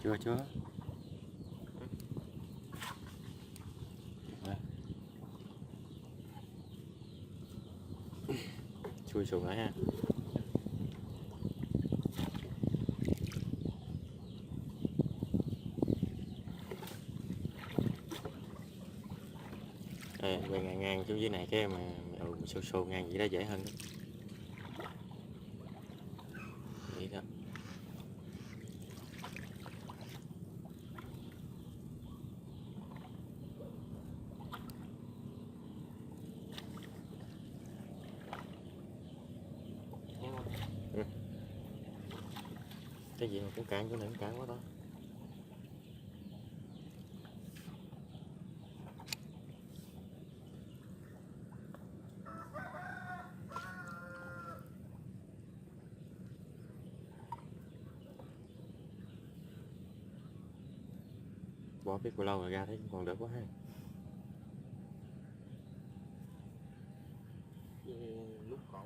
Chưa. Chui xuống lại ha. Quay ngang xuống dưới này cái mà sâu ngang vậy đó dễ hơn đó. Vậy đó. Cái gì mà cũng cạn, chỗ này cũng cạn quá đó. Bỏ biết bao lâu rồi ra thấy còn được quá ha. Lúc cổ.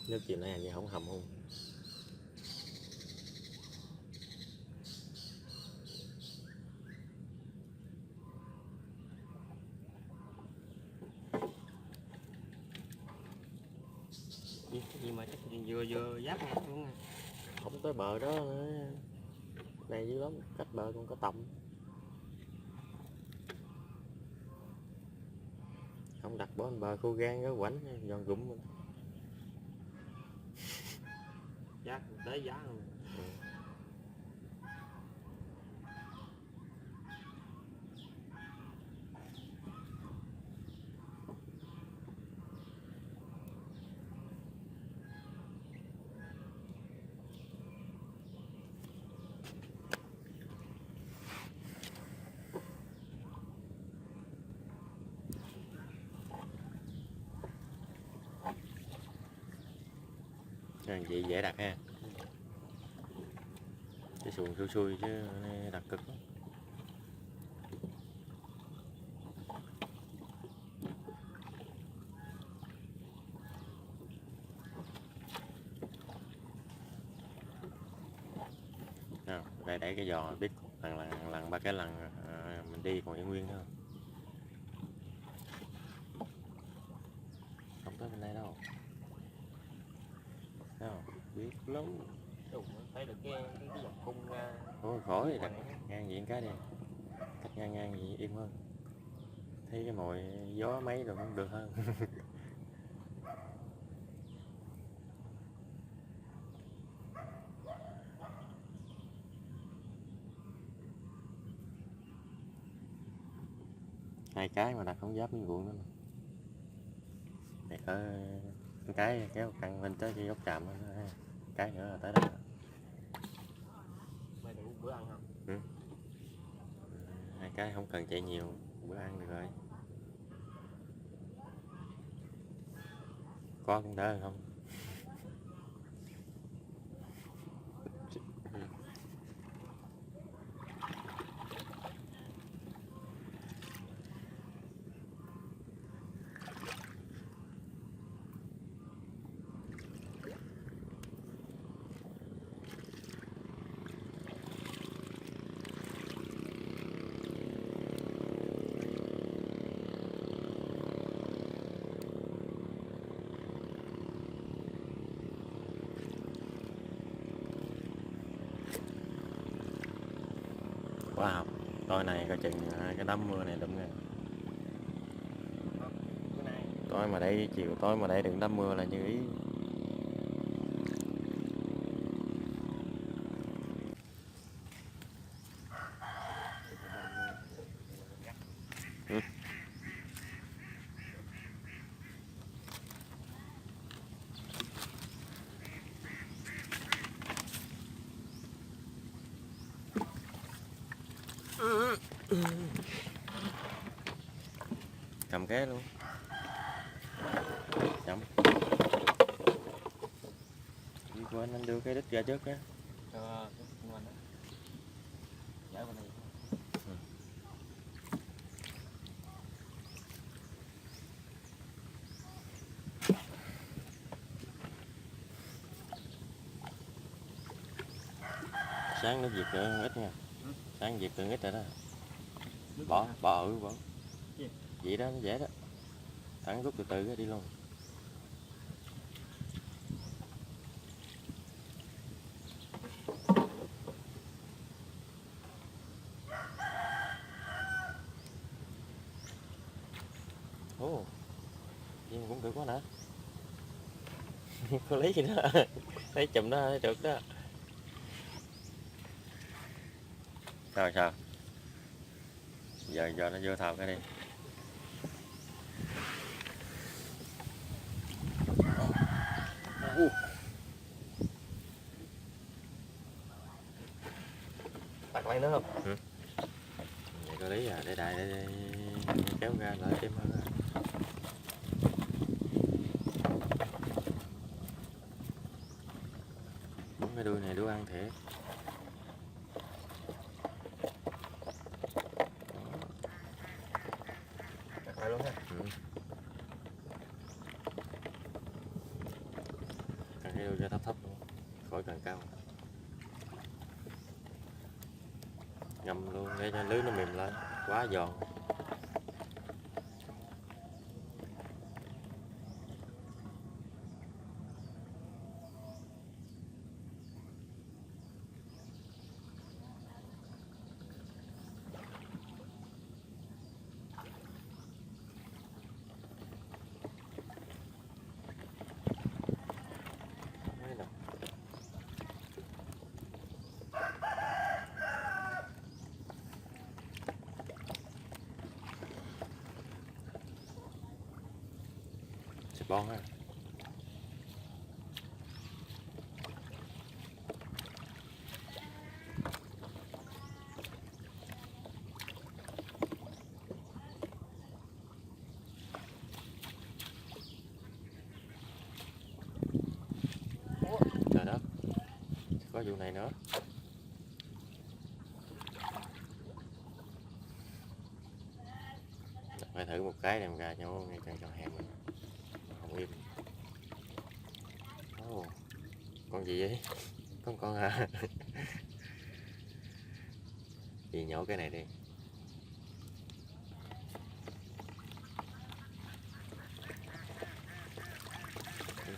Nước chìm này như không hầm không. Cái gì mà chắc vừa giáp ngang luôn. Không tới bờ đó nữa. Này dữ lắm, cách bờ còn có tầm. Không đặt bó bờ khô gan đó quảnh giòn rụng mình. Giá tới giá luôn. Vậy dễ đặt ha. Cái xuồng xui chứ đặt cực lắm. Nào, đây đẩy cái giò biết lần ba cái lần mình đi còn yên nguyên thôi. Không tới bên đây đâu. Nào, biết lắm. Thấy được cái dòng cung ra. Ôi khỏi đặt ngang diện cái đi. Cách ngang vậy im hơn. Thấy cái mồi gió mấy rồi cũng được hơn. Hai cái mà đặt không giáp miếng ruộng nữa. Này có cái kéo căng lên tới cái gốc tràm đó. Cái nữa là tới đó. Mày đủ bữa ăn không? Ừ. Hai cái không cần chạy nhiều, bữa ăn được rồi. Có cũng đỡ không? Wow, tối này coi chừng cái đám mưa này đụng nè. Tối mà đây chiều tối mà đây đừng đám mưa là như ý. Cầm cái luôn. Chậm. quên anh đưa cái đít ra trước á. Cho mình đó. Giải bên này. Sáng nó việc nữa ít nha. Ừ. Sáng việc nữa ít rồi đó. Nước Bỏ hả? bỏ bỏ. Gì? Vậy đó nó dễ đó. Thẳng rút từ từ cái đi luôn. Ồ, vậy mà cũng được quá nè. Có lấy gì đó. Lấy chùm nó được đó. Sao sao? Giờ nó vô thầu cái đi. Tạt lại nữa không? Ừ. Vậy có lý à, để đại để kéo ra lại thêm hơn. Đúng cái đuôi này đuôi ăn thiệt. Tạt lại luôn ha. Ừ. Cần cái đuôi cho thấp thấp luôn, khỏi cần cao. Ngâm luôn để cho lưới nó mềm lên, quá giòn. Mấy nè. Xịt bon ha. Trời đất, có vụ này nữa. Phải thử một cái đem ra cho ngay trong hẻm mình không im. Ồ, con gì vậy? Con à? Chị nhổ cái này đi.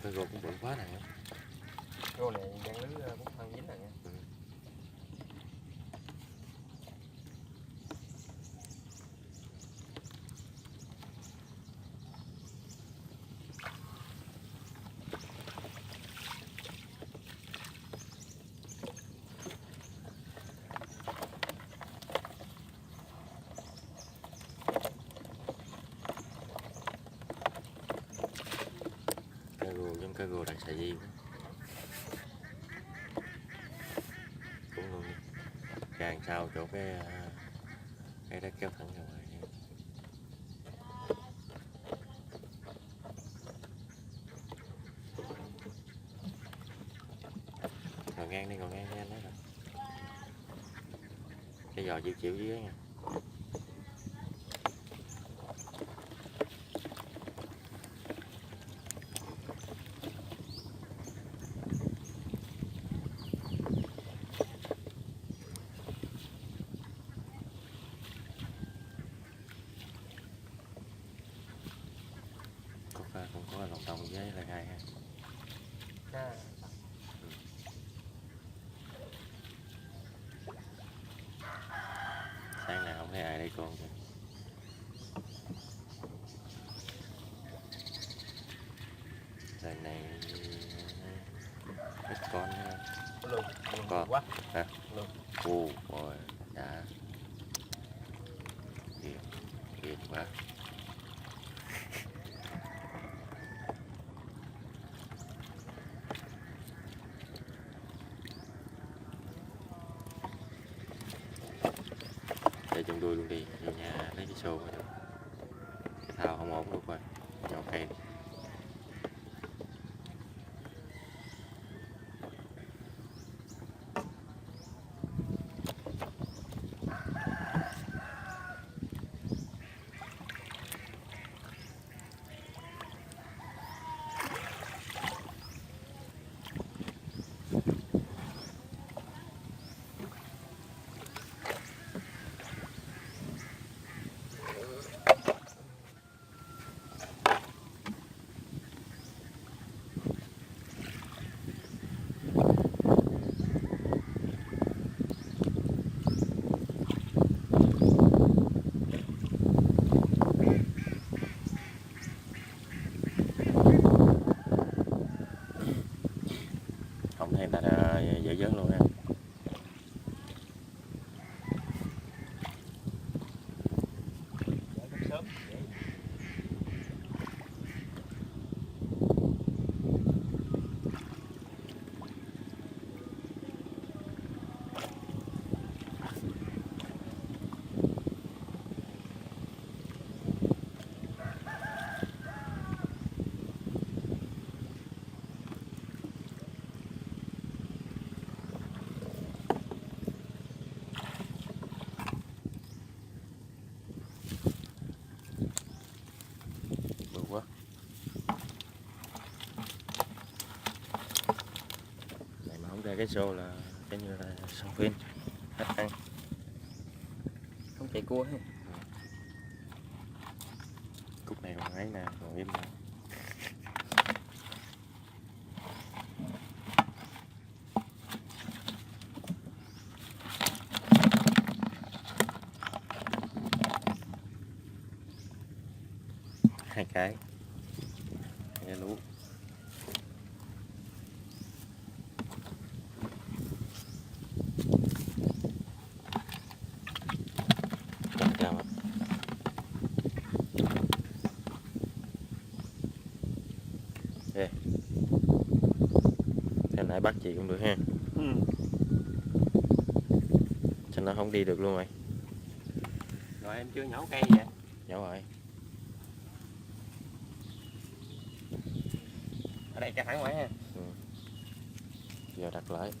Con gồ cũng bự quá nè. Rô này dán lưới cũng phân dính này nha. Ừ. Cá rô giống cá rô đặc xà di cũng luôn. Càng sau chỗ cái đất kéo thẳng ra ngoài. Ngồi ngang đi, ngồi ngang đi anh nói rồi. Cái giò chịu chịu dưới nha. Cũng có lòng tông với là gai ha. À. Sáng nào không thấy ai đây con kìa. Lần này ít con nữa. Luôn. Con. Quá. Hả? Luôn. Ồ, rồi đã. Kìa, kìa quá. Để trong đuôi luôn đi, vô nhà lấy cái xô mới được. Cái thao không ổn được rồi, nhậu cây. Hôm nay ta đã dễ dớn luôn ha. Sớm. Bự quá. Này mà không ra cái xô là cái như là xong phim hết ăn. Không chạy cua ha. Cúc này còn ấy nè, còn im nè. Hai cái lú. Chào ạ. Đây. Thế nãy bắt chị cũng được ha. Ừ. Cho nó không đi được luôn rồi. Rồi em chưa nhổ cây vậy. Nhổ rồi. Ở đây căng thẳng quá ha. Giờ đặt lại.